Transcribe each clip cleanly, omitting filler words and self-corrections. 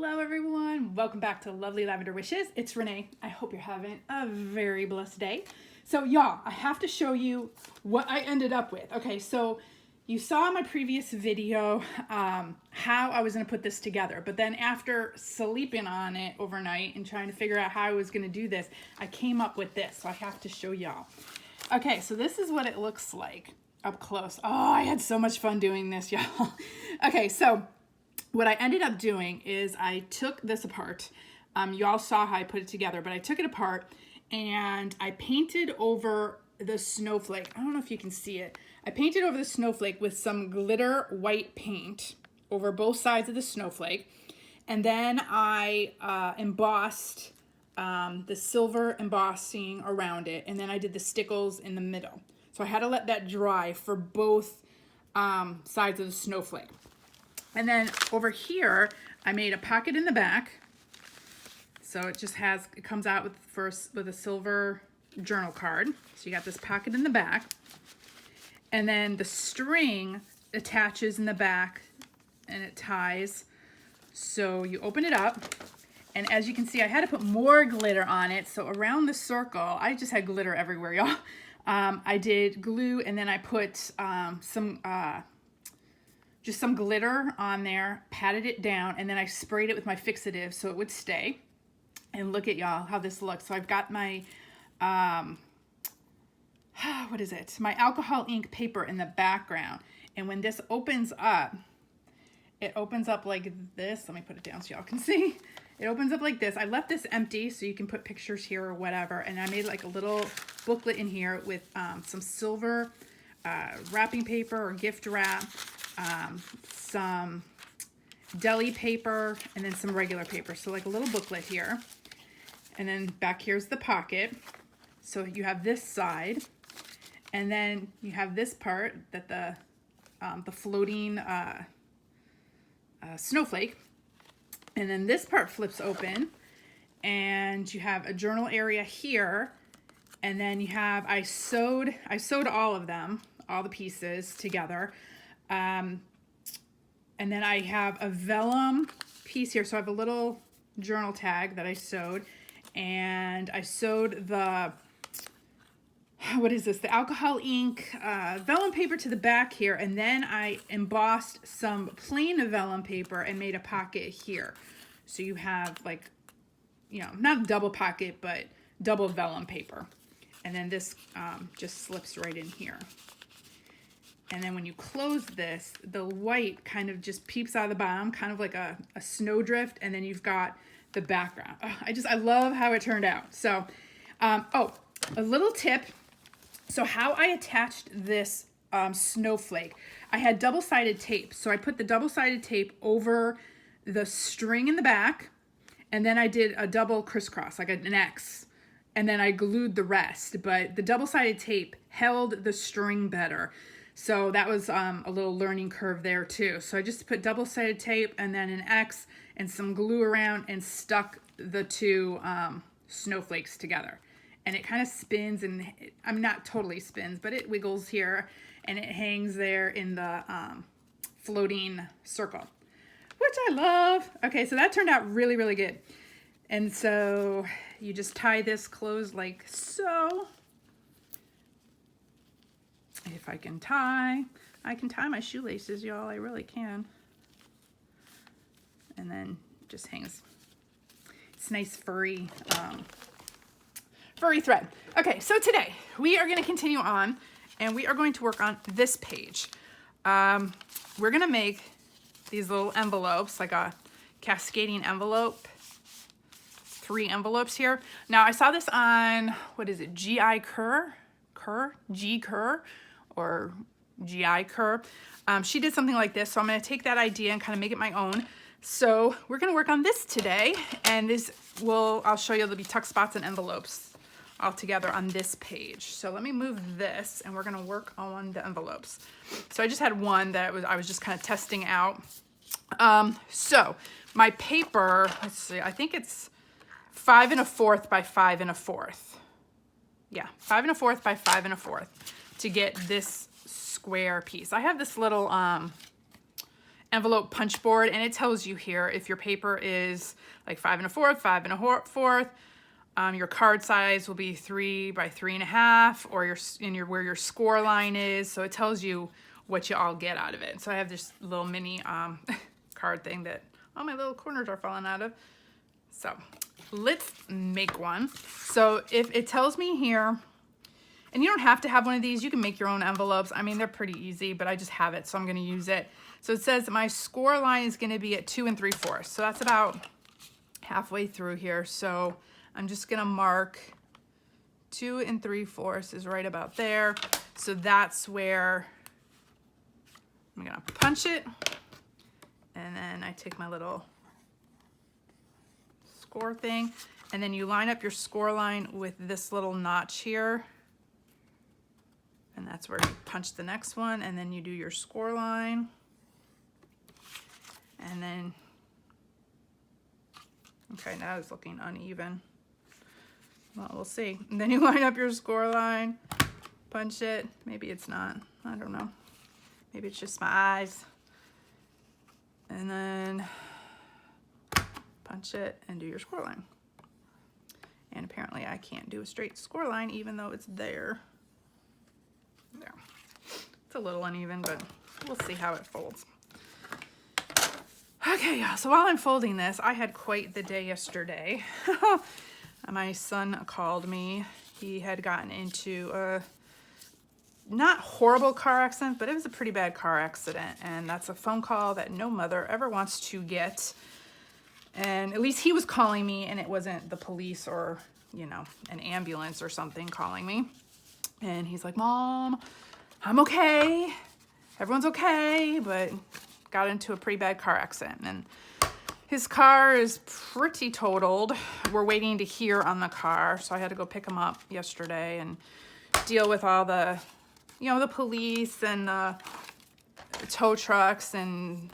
Hello everyone, welcome back to Lovely Lavender Wishes. It's Renee. I hope you're having a very blessed day. So y'all, I have to show you what I ended up with. Okay, so you saw in my previous video how I was going to put this together, but then after sleeping on it overnight and trying to figure out how I was going to do this, I came up with this, so I have to show y'all. Okay, so this is what it looks like up close. Oh, I had so much fun doing this, y'all. Okay, so what I ended up doing is I took this apart. You all saw how I put it together, but I took it apart and I painted over the snowflake. I don't know if you can see it. I painted over the snowflake with some glitter white paint over both sides of the snowflake. And then I embossed the silver embossing around it. And then I did the stickles in the middle. So I had to let that dry for both sides of the snowflake. And then over here, I made a pocket in the back. So it just has, it comes out with a silver journal card. So you got this pocket in the back. And then the string attaches in the back and it ties. So you open it up. And as you can see, I had to put more glitter on it. So around the circle, I just had glitter everywhere, y'all. I did glue and then I put just some glitter on there, patted it down, and then I sprayed it with my fixative so it would stay. And look at y'all how this looks. So I've got my, what is it? My alcohol ink paper in the background. And when this opens up, it opens up like this. Let me put it down so y'all can see. It opens up like this. I left this empty so you can put pictures here or whatever. And I made like a little booklet in here with some silver wrapping paper or gift wrap, some deli paper, and then some regular paper. So like a little booklet here. And then back here's the pocket. So you have this side. And then you have this part that the floating snowflake. And then this part flips open. And you have a journal area here. And then you have, I sewed all of them, all the pieces together. And then I have a vellum piece here. So I have a little journal tag that I sewed. And I sewed the, what is this? The alcohol ink vellum paper to the back here. And then I embossed some plain vellum paper and made a pocket here. So you have like, you know, not a double pocket, but double vellum paper. And then this just slips right in here. And then when you close this, the white kind of just peeps out of the bottom, kind of like a snowdrift. And then you've got the background. Oh, I love how it turned out. So, oh, a little tip. So how I attached this snowflake, I had double-sided tape. So I put the double-sided tape over the string in the back. And then I did a double crisscross, like an X. And then I glued the rest. But the double-sided tape held the string better. So that was a little learning curve there too. So I just put double-sided tape and then an X and some glue around and stuck the two snowflakes together. And it kind of spins and, I'm not totally spins, but it wiggles here and it hangs there in the floating circle, which I love. Okay, so that turned out really, really good. And so you just tie this closed like so. If I can tie my shoelaces, y'all, I really can. And then it just hangs. It's nice furry thread. Okay, so today we are going to continue on and we are going to work on this page. We're going to make these little envelopes, like a cascading envelope. 3 envelopes here. Now I saw this on, what is it, G.I. Kerr, or G.I. Kerr. She did something like this, so I'm going to take that idea and kind of make it my own. So we're going to work on this today, and I'll show you there'll be tuck spots and envelopes all together on this page. So let me move this, and we're going to work on the envelopes. So I just had one that I was just kind of testing out. So my paper, let's see, I think it's 5 1/4 by 5 1/4. Yeah, 5 1/4 by 5 1/4 to get this square piece. I have this little envelope punch board, and it tells you here if your paper is like 5 1/4, 5 1/4. Your card size will be 3 by 3.5, or where your score line is. So it tells you what you all get out of it. So I have this little mini card thing that all my little corners are falling out of. So let's make one. So if it tells me here, and you don't have to have one of these, you can make your own envelopes. I mean, they're pretty easy, but I just have it, so I'm gonna use it. So it says that my score line is gonna be at 2 3/4. So that's about halfway through here. So I'm just gonna mark 2 3/4 is right about there. So that's where I'm gonna punch it. And then I take my little score thing, and then you line up your score line with this little notch here. And that's where you punch the next one, and then you do your score line. And then, okay, now it's looking uneven. Well, we'll see. And then you line up your score line, punch it. Maybe it's not, I don't know. Maybe it's just my eyes. And then punch it and do your score line. And apparently I can't do a straight score line even though it's there. There. It's a little uneven, but we'll see how it folds. Okay, yeah, so while I'm folding this, I had quite the day yesterday. My son called me. He had gotten into a not horrible car accident, but it was a pretty bad car accident. And that's a phone call that no mother ever wants to get. And at least he was calling me, and it wasn't the police or, you know, an ambulance or something calling me. And he's like, Mom, I'm okay. Everyone's okay, but got into a pretty bad car accident. And his car is pretty totaled. We're waiting to hear on the car. So I had to go pick him up yesterday and deal with all the, you know, the police and the tow trucks and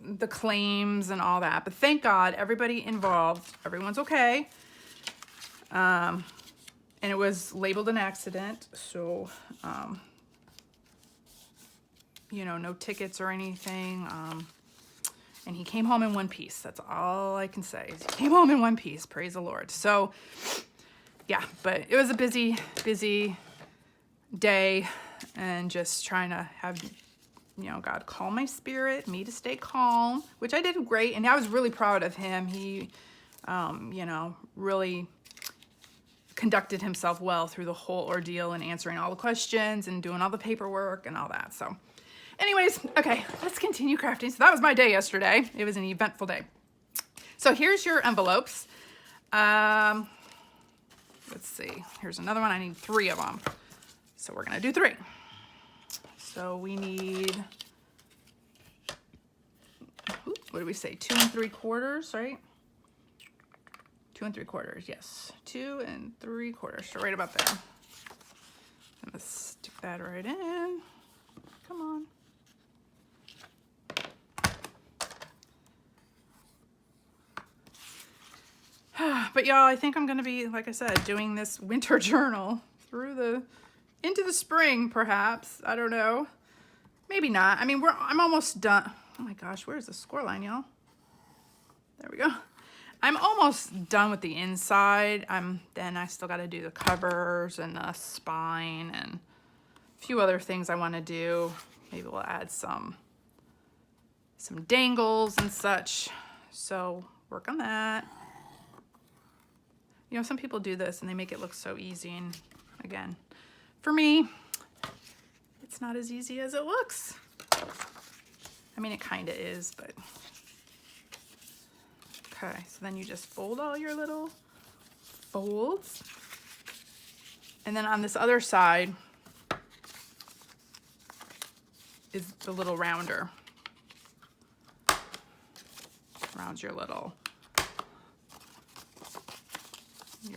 the claims and all that. But thank God, everybody involved, everyone's okay. And it was labeled an accident, so, you know, no tickets or anything. And he came home in one piece. That's all I can say. He came home in one piece. Praise the Lord. So, yeah, but it was a busy, busy day, and just trying to have, you know, God calm my spirit, me to stay calm, which I did great. And I was really proud of him. He, you know, really conducted himself well through the whole ordeal and answering all the questions and doing all the paperwork and all that. So anyways, okay, let's continue crafting. So that was my day yesterday. It was an eventful day. So here's your envelopes. Let's see, here's another one. I need 3 of them. So we're gonna do 3. So we need, what do we say? 2 3/4, right? 2 3/4, yes. 2 3/4, so right about there. I'm gonna stick that right in. Come on. But y'all, I think I'm gonna be, like I said, doing this winter journal through into the spring, perhaps. I don't know. Maybe not. I mean, I'm almost done. Oh my gosh, where's the score line, y'all? There we go. I'm almost done with the inside. Then I still got to do the covers and the spine and a few other things I want to do. Maybe we'll add some dangles and such. So work on that. You know, some people do this and they make it look so easy. And again, for me, it's not as easy as it looks. I mean, it kind of is, but... Okay, so then you just fold all your little folds. And then on this other side is the little rounder. Rounds your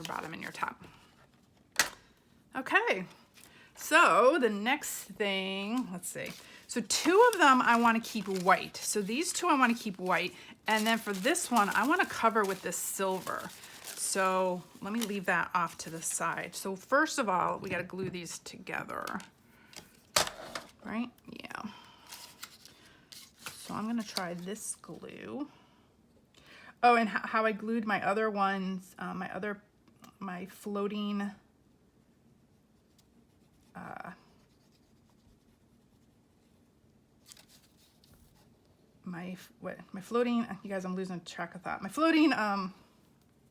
bottom and your top. Okay, so the next thing, let's see. So 2 of them I want to keep white. So these 2 I want to keep white. And then for this one, I want to cover with this silver. So let me leave that off to the side. So first of all, we got to glue these together. Right? Yeah. So I'm gonna try this glue. Oh, and how I glued my other ones, my floating, my floating, you guys, I'm losing track of thought. My floating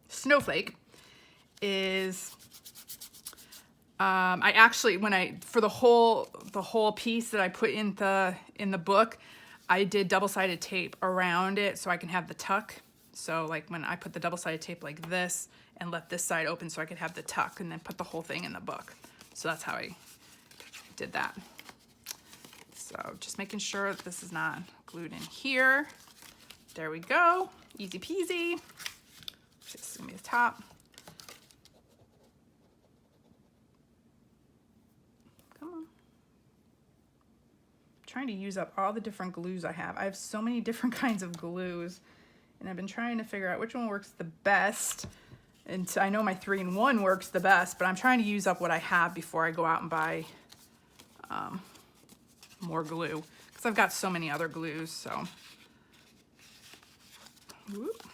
snowflake is, I actually, for the whole piece that I put in the book, I did double-sided tape around it so I can have the tuck. So like when I put the double-sided tape like this and left this side open so I could have the tuck, and then put the whole thing in the book. So that's how I did that. So just making sure that this is not glued in here. There we go, easy peasy. This is gonna be the top. Come on. Trying to use up all the different glues I have. I have so many different kinds of glues, and I've been trying to figure out which one works the best. And so I know my 3-in-1 works the best, but I'm trying to use up what I have before I go out and buy more glue, because I've got so many other glues. So whoop.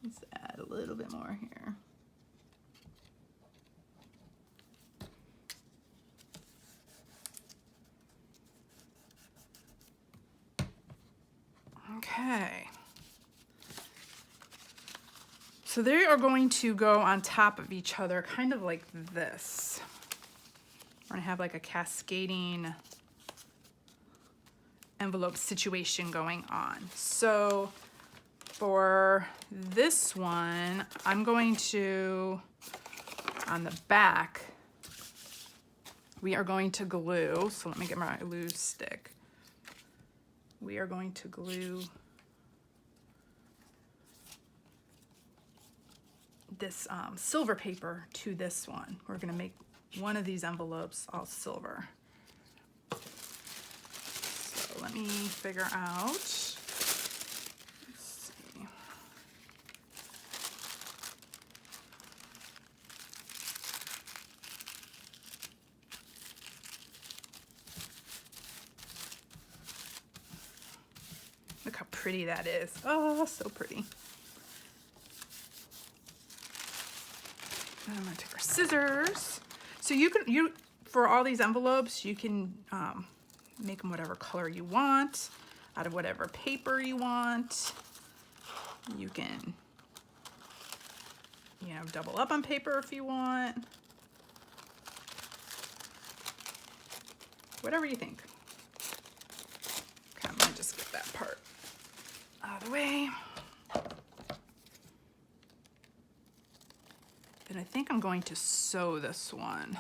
Let's add a little bit more here. Okay. So they are going to go on top of each other, kind of like this. We're gonna have like a cascading envelope situation going on. So for this one, I'm going to, on the back, we are going to glue, so let me get my glue stick. We are going to glue this silver paper to this one. We're gonna make one of these envelopes all silver. So let me figure out, let's see. Look how pretty that is. Oh, so pretty. I'm gonna take our scissors. So for all these envelopes, you can make them whatever color you want, out of whatever paper you want. You can, double up on paper if you want. Whatever you think. Okay, I'm gonna just get that part out of the way. Then I think I'm going to sew this one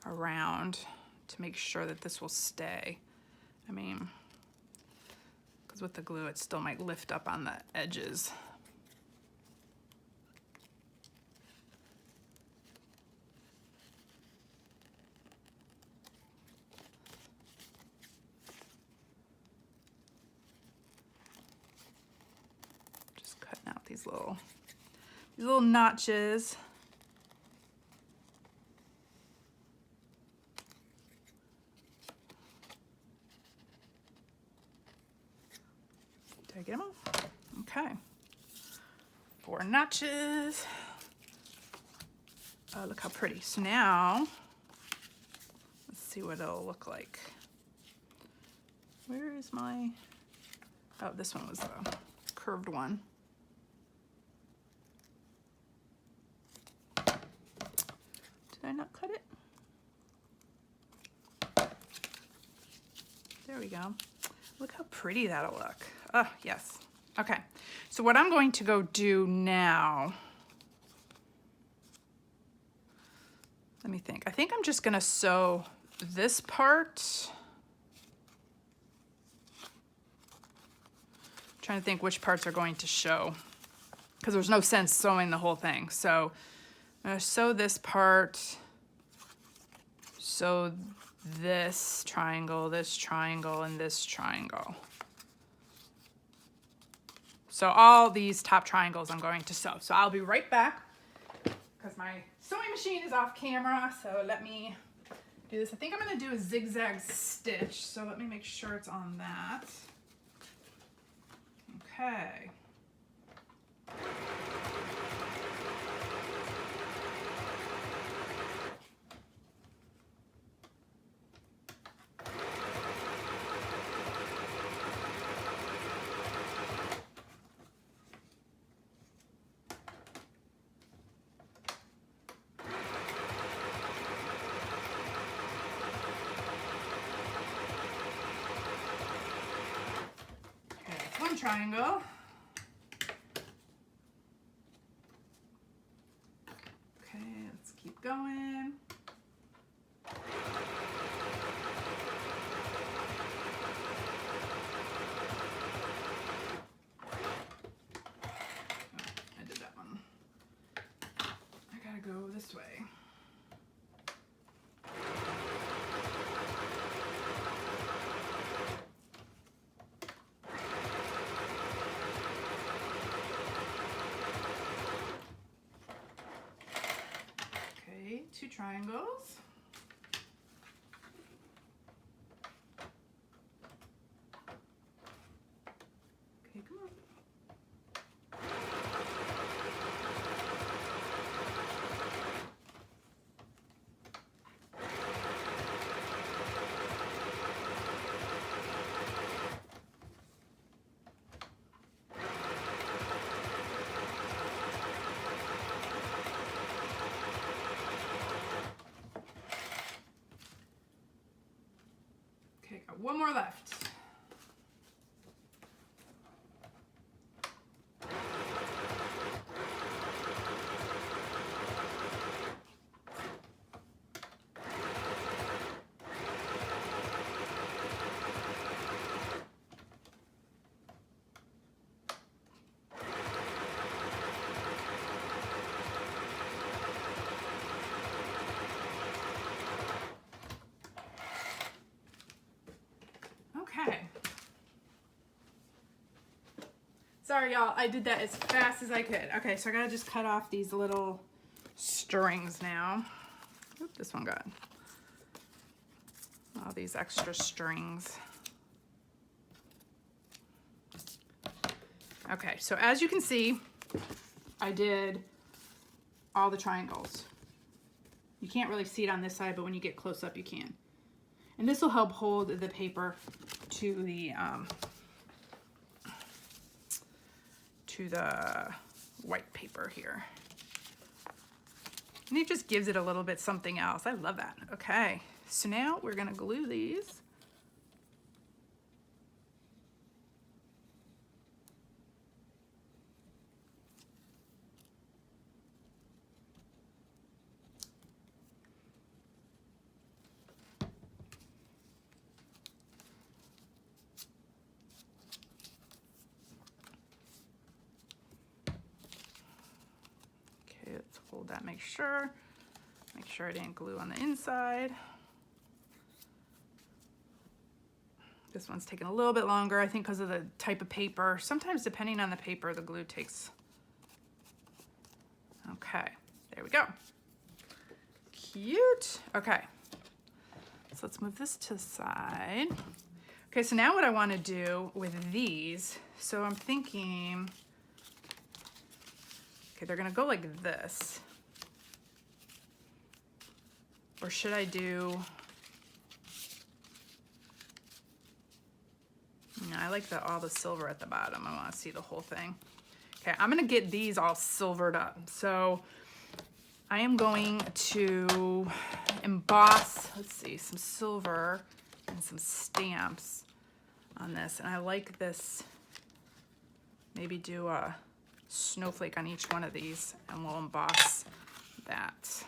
around to make sure that this will stay. I mean, because with the glue, it still might lift up on the edges. Just cutting out these little notches. Did I get them all? Okay. 4 notches. Oh, look how pretty. So now, let's see what it'll look like. Where is my, oh, this one was the curved one. Did I not cut it? There we go. Look how pretty that'll look. Oh, yes. Okay. So what I'm going to go do now, let me think. I think I'm just going to sew this part. I'm trying to think which parts are going to show, because there's no sense sewing the whole thing. So I'm going to sew this part, sew this triangle, and this triangle. So all these top triangles I'm going to sew. So I'll be right back because my sewing machine is off camera. So let me do this. I think I'm going to do a zigzag stitch, so let me make sure it's on that. Okay. One triangle. Okay, let's keep going. Oh, I did that one. I gotta go this way. Two triangles. Okay, come on. Okay, got one more left. Okay. Sorry, y'all. I did that as fast as I could. Okay, so I gotta just cut off these little strings now. Oop, this one got all these extra strings. Okay, so as you can see, I did all the triangles. You can't really see it on this side, but when you get close up, you can. And this will help hold the paper to the white paper here. And it just gives it a little bit something else. I love that. Okay, so now we're gonna glue these. Hold that, make sure I didn't glue on the inside. This one's taking a little bit longer, I think, because of the type of paper. Sometimes depending on the paper, the glue takes. Okay, there we go. Cute. Okay, so let's move this to the side. Okay, so now what I want to do with these, so I'm thinking, okay, they're gonna go like this. Or should I do, no, I like all the silver at the bottom. I wanna see the whole thing. Okay, I'm gonna get these all silvered up. So I am going to emboss, let's see, some silver and some stamps on this. And I like this, maybe do a snowflake on each one of these and we'll emboss that.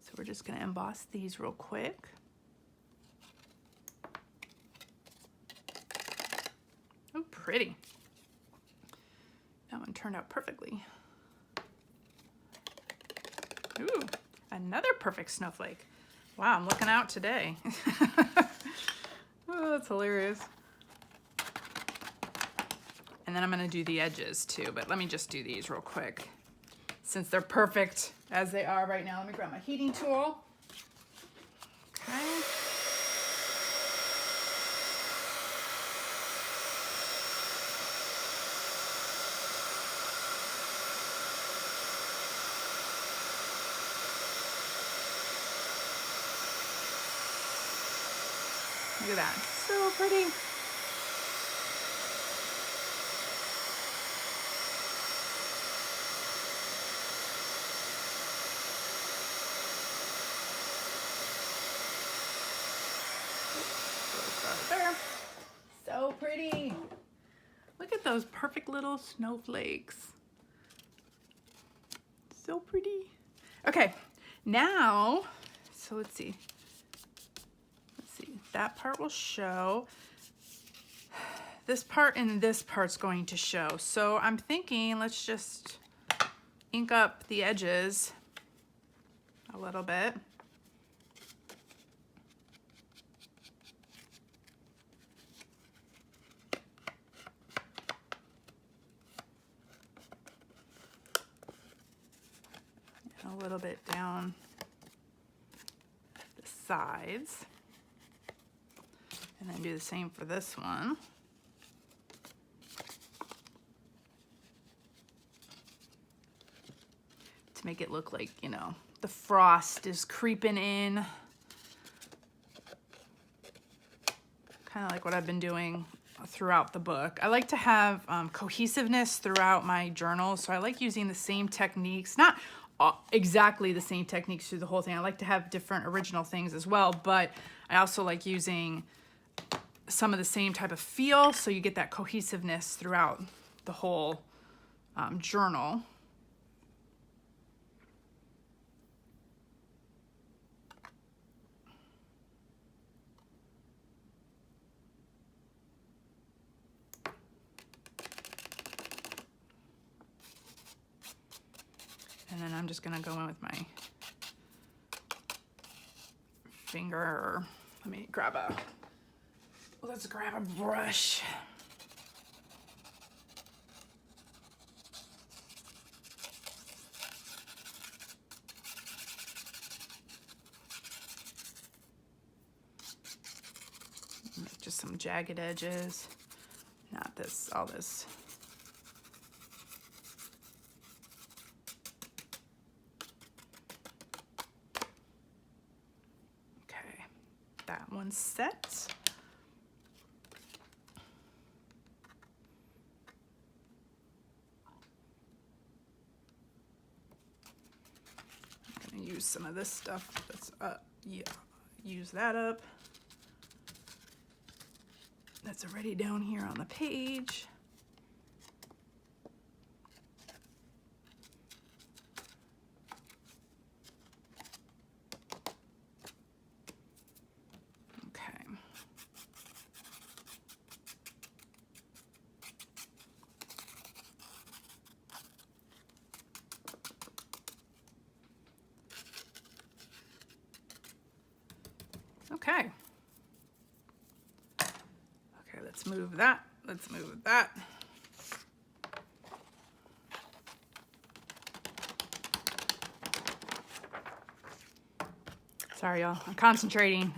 So we're just going to emboss these real quick. Pretty. Now one turned out perfectly. Ooh, another perfect snowflake. Wow, I'm looking out today. Oh, that's hilarious. And then I'm gonna do the edges too, but let me just do these real quick. Since they're perfect as they are right now, let me grab my heating tool. Okay. Look at that, so pretty. There. So pretty. Look at those perfect little snowflakes. So pretty. Okay, now, so let's see. That part will show. This part and this part's going to show. So I'm thinking let's just ink up the edges a little bit. And a little bit down the sides. And then do the same for this one. To make it look like, you know, the frost is creeping in. Kind of like what I've been doing throughout the book. I like to have cohesiveness throughout my journal, so I like using the same techniques, not exactly the same techniques through the whole thing. I like to have different original things as well, but I also like using some of the same type of feel, so you get that cohesiveness throughout the whole journal. And then I'm just gonna go in with my finger, or let me grab a, let's grab a brush. Just some jagged edges, not this, all this. Okay, that one's set. I'm gonna use some of this stuff that's yeah, use that up. That's already down here on the page. Okay. Okay. Let's move that. Let's move that. Sorry, y'all. I'm concentrating.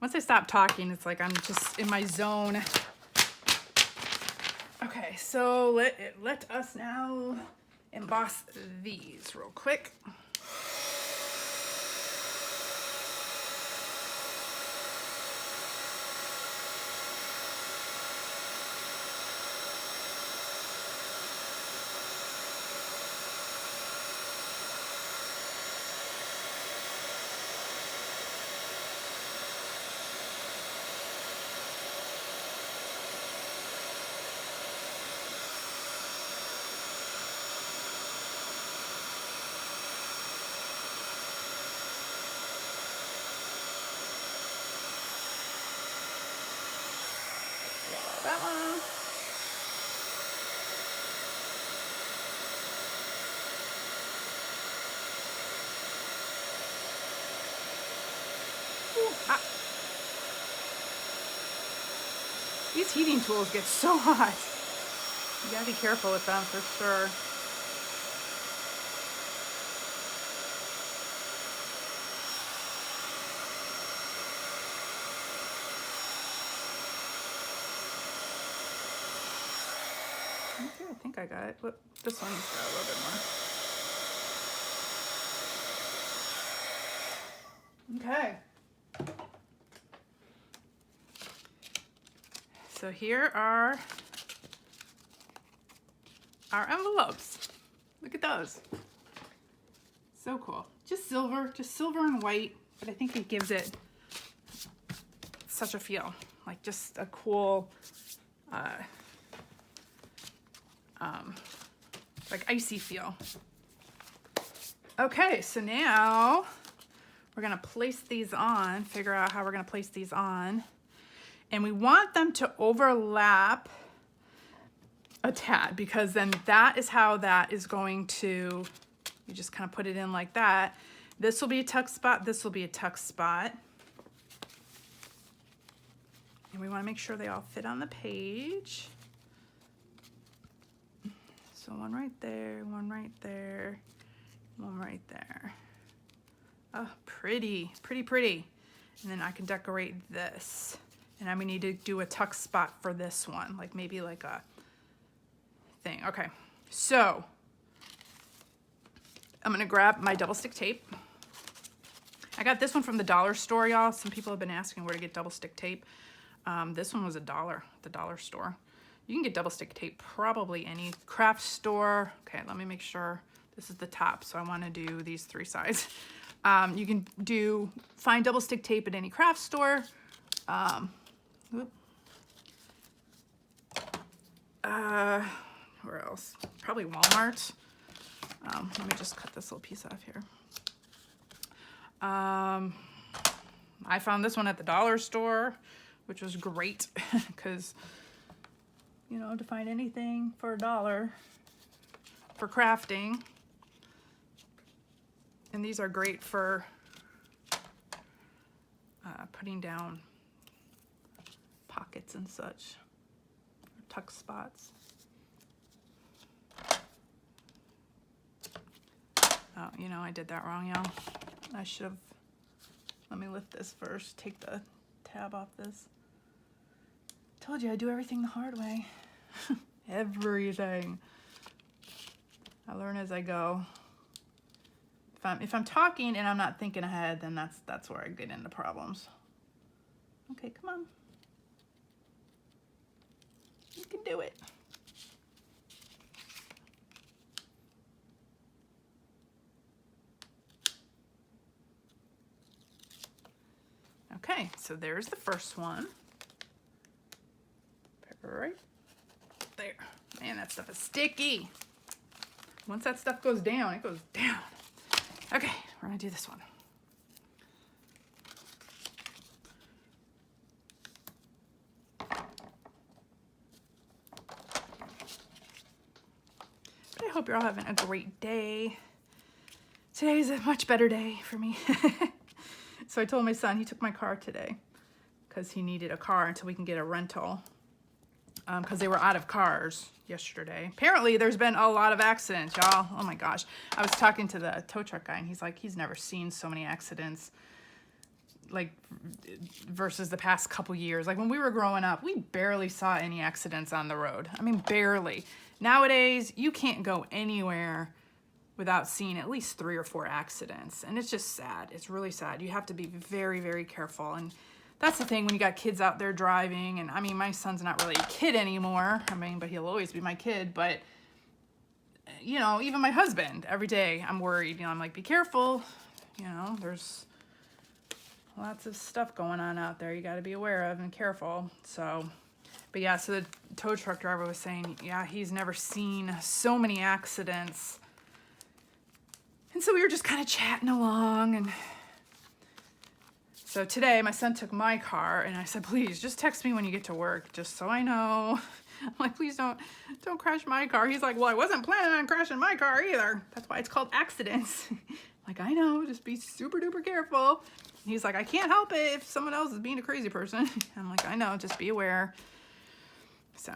Once I stop talking, it's like I'm just in my zone. Okay, so let us now emboss these real quick. That one. Ooh, ah. These heating tools get so hot. You gotta be careful with them for sure. Okay, I think I got it. Look, this one's got a little bit more. Okay. So here are our envelopes. Look at those. So cool. Just silver and white, but I think it gives it such a feel, like just a cool, like icy feel. Okay, so now we're gonna place these on, figure out how we're gonna place these on. And we want them to overlap a tad, because then that is how that is going to, you just kind of put it in like that. This will be a tuck spot, this will be a tuck spot. And we want to make sure they all fit on the page. So one right there, one right there, one right there. Oh, pretty, pretty, pretty. And then I can decorate this. And I'm gonna need to do a tuck spot for this one, like maybe like a thing. Okay, so I'm gonna grab my double stick tape. I got this one from the dollar store, y'all. Some people have been asking where to get double stick tape. This one was $1 at the dollar store. You can get double stick tape probably any craft store. Okay, let me make sure this is the top. So I wanna do these 3 sides. You can find double stick tape at any craft store. Where else? Probably Walmart. Let me just cut this little piece off here. I found this one at the dollar store, which was great because, you know, to find anything for $1 for crafting. And these are great for putting down pockets and such, tuck spots. Oh, you know, I did that wrong, y'all. I should have, let me lift this first, take the tab off this. Told you I do everything the hard way. Everything. I learn as I go. If I'm talking and I'm not thinking ahead, then that's where I get into problems. Okay, come on. You can do it. Okay, so there's the first one. Right there. Man, that stuff is sticky. Once that stuff goes down, it goes down. Okay, we're gonna do this one. But I hope you're all having a great day. Today is a much better day for me. So I told my son, he took my car today because he needed a car until we can get a rental. Because they were out of cars yesterday. Apparently there's been a lot of accidents, y'all. Oh my gosh. I was talking to the tow truck guy and he's like, he's never seen so many accidents like versus the past couple years. Like when we were growing up, we barely saw any accidents on the road. I mean, barely. Nowadays, you can't go anywhere without seeing at least 3 or 4 accidents. And it's just sad. It's really sad. You have to be very, very careful. And that's the thing when you got kids out there driving. And I mean, my son's not really a kid anymore. I mean, but he'll always be my kid. But, you know, even my husband, every day I'm worried. You know, I'm like, be careful. You know, there's lots of stuff going on out there you got to be aware of and careful. So, but yeah, so the tow truck driver was saying, yeah, he's never seen so many accidents. And so we were just kind of chatting along. And so today my son took my car and I said, please just text me when you get to work, just so I know. I'm like, please don't crash my car. He's like, well, I wasn't planning on crashing my car either. That's why it's called accidents. Like, I know, just be super duper careful. He's like, I can't help it if someone else is being a crazy person. I'm like, I know, just be aware. So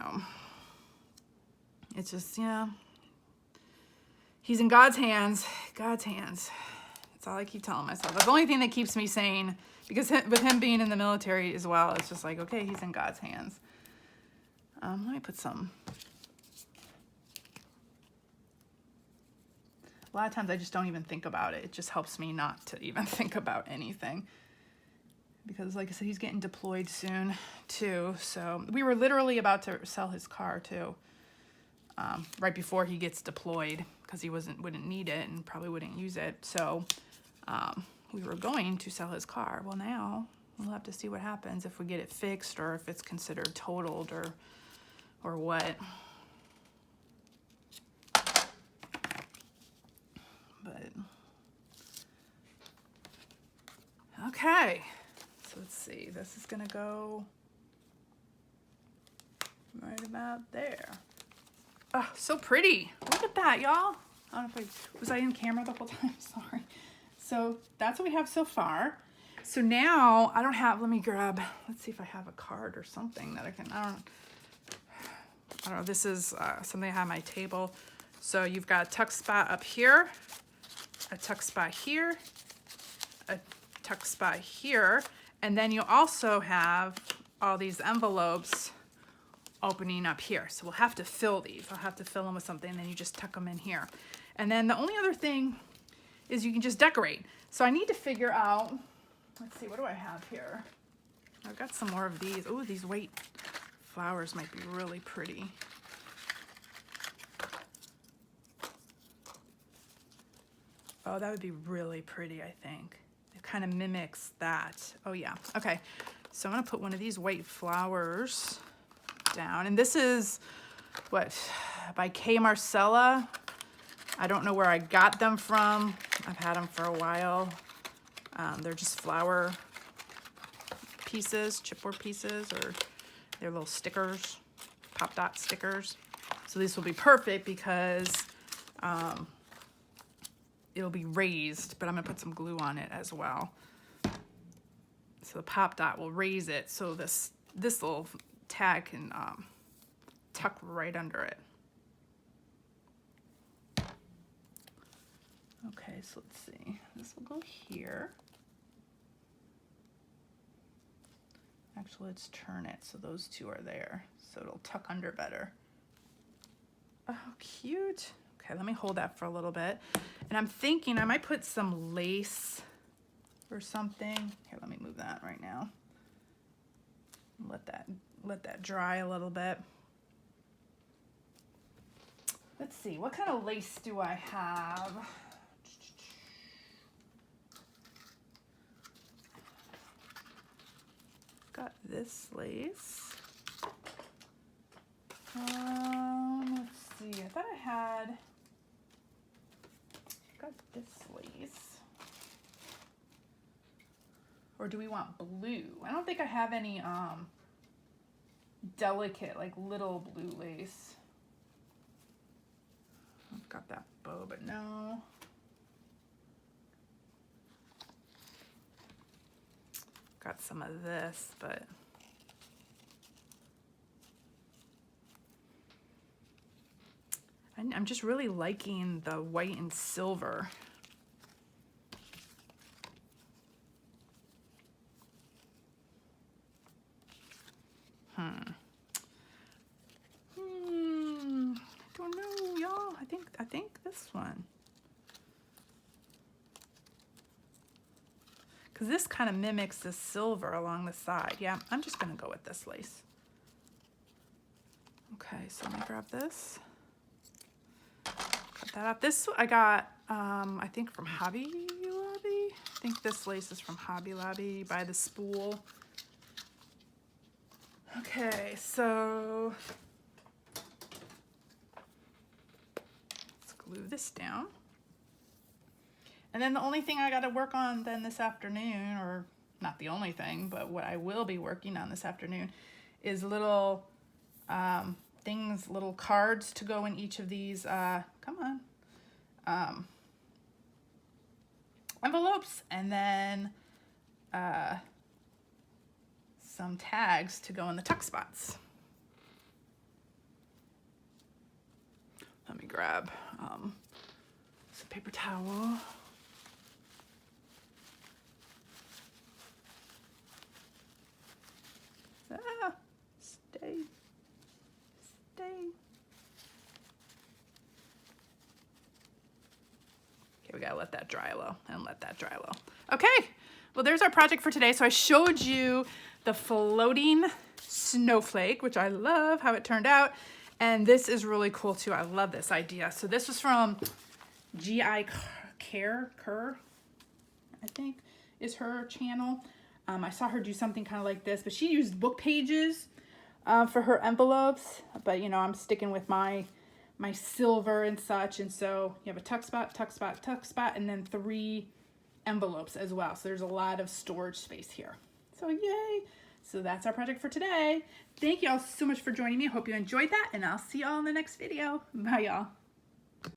it's just, yeah. He's in God's hands. God's hands. That's all I keep telling myself. That's the only thing that keeps me sane. Because with him being in the military as well, it's just like, okay, he's in God's hands. Let me put some. A lot of times I just don't even think about it. It just helps me not to even think about anything. Because like I said, he's getting deployed soon too. So we were literally about to sell his car too. Right before he gets deployed, because he wouldn't need it and probably wouldn't use it. So we were going to sell his car. Well, now we'll have to see what happens if we get it fixed or if it's considered totaled or what. But okay, so let's see. This is gonna go right about there. Oh, so pretty. Look at that, y'all. I don't know if was I in camera the whole time? Sorry. So that's what we have so far. So now I don't have, let me grab, let's see if I have a card or something that I can, I don't know. This is something I have on my table. So you've got a tuck spot up here, a tuck spot here, a tuck spot here, and then you also have all these envelopes opening up here. So we'll have to fill these. I'll have to fill them with something, and then you just tuck them in here. And then the only other thing is you can just decorate. So I need to figure out, let's see, what do I have here? I've got some more of these. Oh, these white flowers might be really pretty. Oh, that would be really pretty, I think. It kind of mimics that. Oh yeah, okay. So I'm gonna put one of these white flowers down. And this is, what, by K. Marcella. I don't know where I got them from. I've had them for a while. They're just flower pieces, chipboard pieces, or they're little stickers, pop dot stickers. So these will be perfect because it'll be raised, but I'm gonna put some glue on it as well. So the pop dot will raise it, so this little tag can tuck right under it. Okay, so let's see. This will go here. Actually, let's turn it so those two are there, so it'll tuck under better. Oh, cute. Okay, let me hold that for a little bit. And I'm thinking I might put some lace or something. Here, let me move that right now. Let that dry a little bit. Let's see, what kind of lace do I have? Got this lace. Let's see, I thought I had, got this lace. Or do we want blue? I don't think I have any delicate, like little blue lace. I've got that bow, but no. Got some of this, but I'm just really liking the white and silver. Don't know, y'all. I think this one. Because this kind of mimics the silver along the side. Yeah, I'm just gonna go with this lace. Okay, so let me grab this. Cut that up. This I got, I think from Hobby Lobby. I think this lace is from Hobby Lobby by the spool. Okay, so let's glue this down. And then the only thing I got to work on then this afternoon, or not the only thing, but what I will be working on this afternoon is little things, little cards to go in each of these, envelopes. And then some tags to go in the tuck spots. Let me grab some paper towel. Stay. Okay, we gotta let that dry low and let that dry low. Okay, well there's our project for today. So I showed you the floating snowflake, which I love how it turned out. And this is really cool too. I love this idea. So this was from G.I. Kerr, I think is her channel. I saw her do something kind of like this, but she used book pages for her envelopes. But you know, I'm sticking with my silver and such. And so you have a tuck spot, tuck spot, tuck spot, and then 3 envelopes as well. So there's a lot of storage space here. So yay. So that's our project for today. Thank you all so much for joining me. I hope you enjoyed that, and I'll see you all in the next video. Bye, y'all.